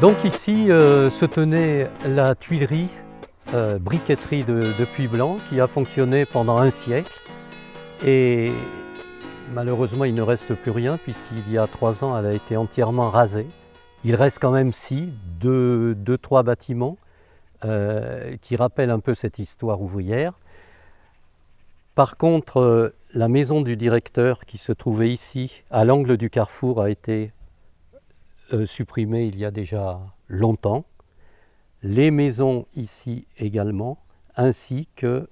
Donc ici se tenait la tuilerie, briqueterie de Puy-Blanc qui a fonctionné pendant un siècle et malheureusement il ne reste plus rien puisqu'il y a 3 ans elle a été entièrement rasée. Il reste quand même deux, trois bâtiments qui rappellent un peu cette histoire ouvrière. Par contre, la maison du directeur qui se trouvait ici, à l'angle du carrefour, a été supprimée il y a déjà longtemps. Les maisons ici également, ainsi que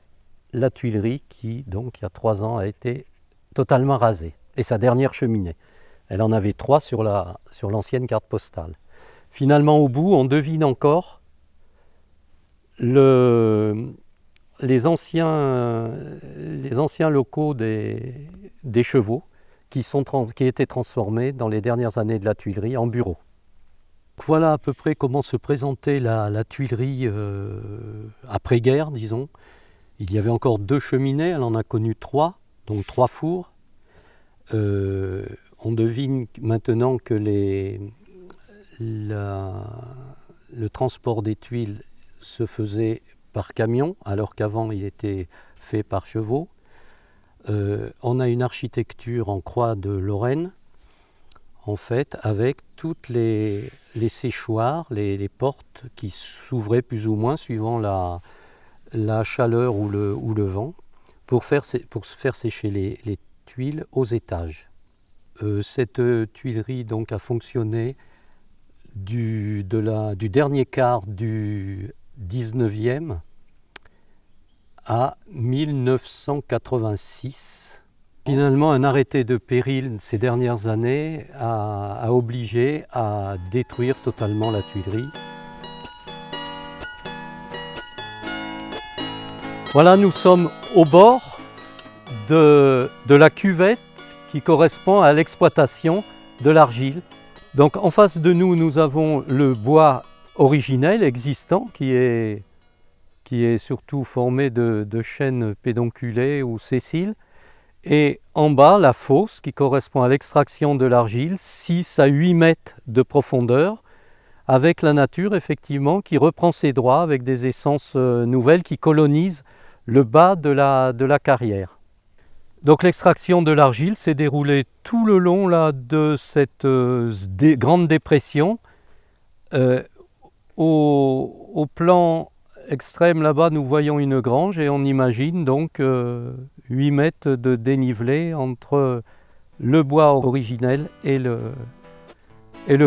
la tuilerie qui, donc, il y a 3 ans, a été totalement rasée. Et sa dernière cheminée. Elle en avait 3 sur l'ancienne carte postale. Finalement, au bout, on devine encore les anciens locaux des chevaux qui étaient transformés dans les dernières années de la tuilerie en bureaux. Voilà à peu près comment se présentait la tuilerie après-guerre, disons. Il y avait encore 2 cheminées, elle en a connu 3, donc 3 fours. On devine maintenant que le transport des tuiles se faisait par camion, alors qu'avant il était fait par chevaux. On a une architecture en croix de Lorraine, en fait, avec toutes les séchoirs, les portes qui s'ouvraient plus ou moins suivant la chaleur ou le vent, pour faire sécher les tuiles aux étages. Cette tuilerie donc a fonctionné du dernier quart du 19e à 1986. Finalement, un arrêté de péril ces dernières années a obligé à détruire totalement la tuilerie. Voilà, nous sommes au bord de la cuvette qui correspond à l'exploitation de l'argile. Donc en face de nous, nous avons le bois originel existant qui est surtout formé de chênes pédonculés ou sessiles. Et en bas, la fosse qui correspond à l'extraction de l'argile, 6 à 8 mètres de profondeur, avec la nature effectivement qui reprend ses droits avec des essences nouvelles qui colonisent le bas de la carrière. Donc l'extraction de l'argile s'est déroulée tout le long là, de cette grande dépression. Au plan extrême là-bas, nous voyons une grange et on imagine donc 8 mètres de dénivelé entre le bois originel et le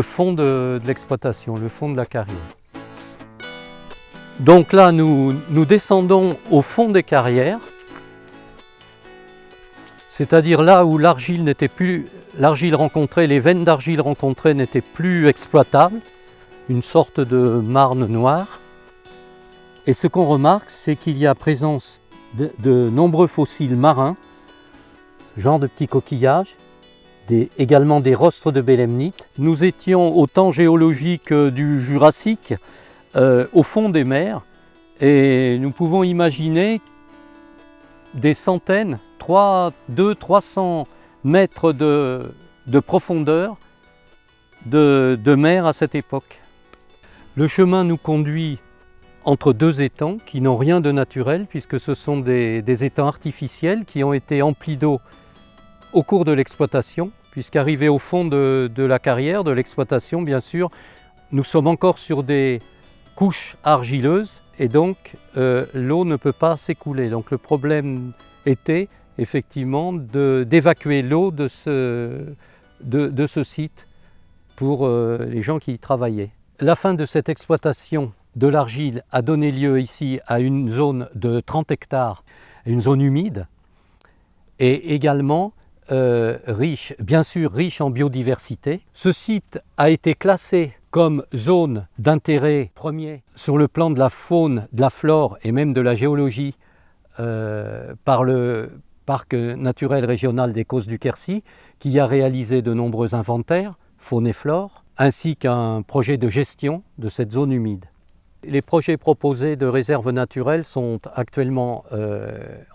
fond de l'exploitation, le fond de la carrière. Donc là, nous descendons au fond des carrières, c'est-à-dire là où l'argile rencontrée, les veines d'argile rencontrées n'étaient plus exploitables, une sorte de marne noire. Et ce qu'on remarque, c'est qu'il y a présence de nombreux fossiles marins, genre de petits coquillages, également des rostres de bélemnite. Nous étions au temps géologique du Jurassique, au fond des mers, et nous pouvons imaginer des centaines, 200-300 mètres de profondeur de mer à cette époque. Le chemin nous conduit entre 2 étangs qui n'ont rien de naturel puisque ce sont des étangs artificiels qui ont été emplis d'eau au cours de l'exploitation, puisqu'arrivés au fond de la carrière, de l'exploitation bien sûr, nous sommes encore sur des couches argileuses et donc l'eau ne peut pas s'écouler. Donc le problème était effectivement d'évacuer l'eau de ce site pour les gens qui y travaillaient. La fin de cette exploitation de l'argile a donné lieu ici à une zone de 30 hectares, une zone humide et également bien sûr riche en biodiversité. Ce site a été classé comme zone d'intérêt premier sur le plan de la faune, de la flore et même de la géologie par le Parc naturel régional des Causses du Quercy, qui a réalisé de nombreux inventaires, faune et flore, ainsi qu'un projet de gestion de cette zone humide. Les projets proposés de réserves naturelles sont actuellement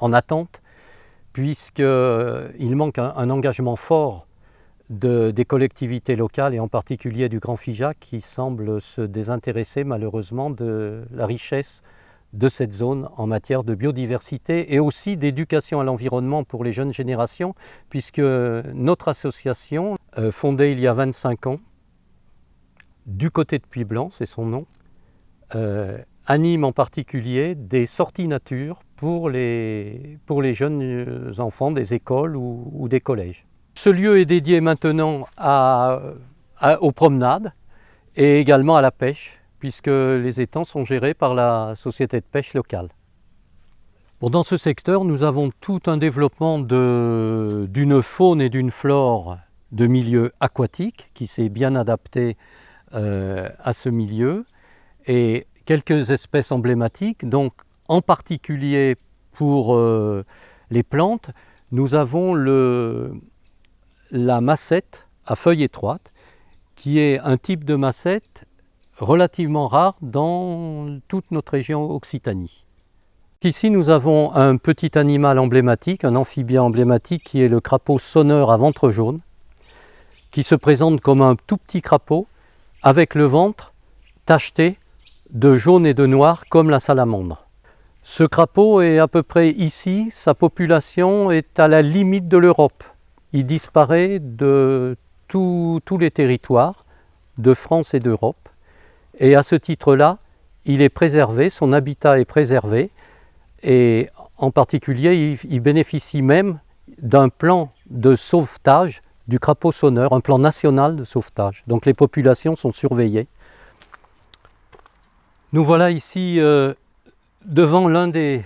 en attente, puisqu'il manque un engagement fort des collectivités locales et en particulier du Grand Figeac qui semble se désintéresser malheureusement de la richesse de cette zone en matière de biodiversité et aussi d'éducation à l'environnement pour les jeunes générations, puisque notre association, fondée il y a 25 ans, du côté de Puy-Blanc, c'est son nom, anime en particulier des sorties nature pour les jeunes enfants des écoles ou des collèges. Ce lieu est dédié maintenant aux promenades et également à la pêche, puisque les étangs sont gérés par la société de pêche locale. Bon, dans ce secteur, nous avons tout un développement d'une faune et d'une flore de milieu aquatique qui s'est bien adapté à ce milieu, et quelques espèces emblématiques. Donc, en particulier pour les plantes, nous avons la massette à feuilles étroites, qui est un type de massette relativement rare dans toute notre région Occitanie. Ici, nous avons un petit animal emblématique, un amphibien emblématique, qui est le crapaud sonneur à ventre jaune, qui se présente comme un tout petit crapaud, avec le ventre tacheté de jaune et de noir, comme la salamandre. Ce crapaud est à peu près ici, sa population est à la limite de l'Europe. Il disparaît de tous les territoires de France et d'Europe. Et à ce titre-là, il est préservé, son habitat est préservé. Et en particulier, il bénéficie même d'un plan de sauvetage du crapaud sonneur, un plan national de sauvetage. Donc les populations sont surveillées. Nous voilà ici devant l'un des,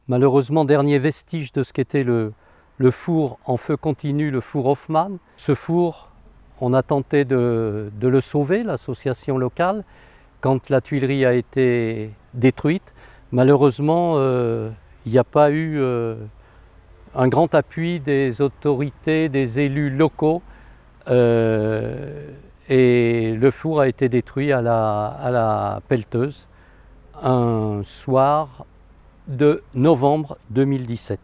malheureusement, derniers vestiges de ce qu'était le four en feu continu, le four Hoffmann. Ce four, on a tenté de le sauver, l'association locale, quand la tuilerie a été détruite. Malheureusement, il n'y a pas eu un grand appui des autorités, des élus locaux, et le four a été détruit à la pelleteuse un soir de novembre 2017.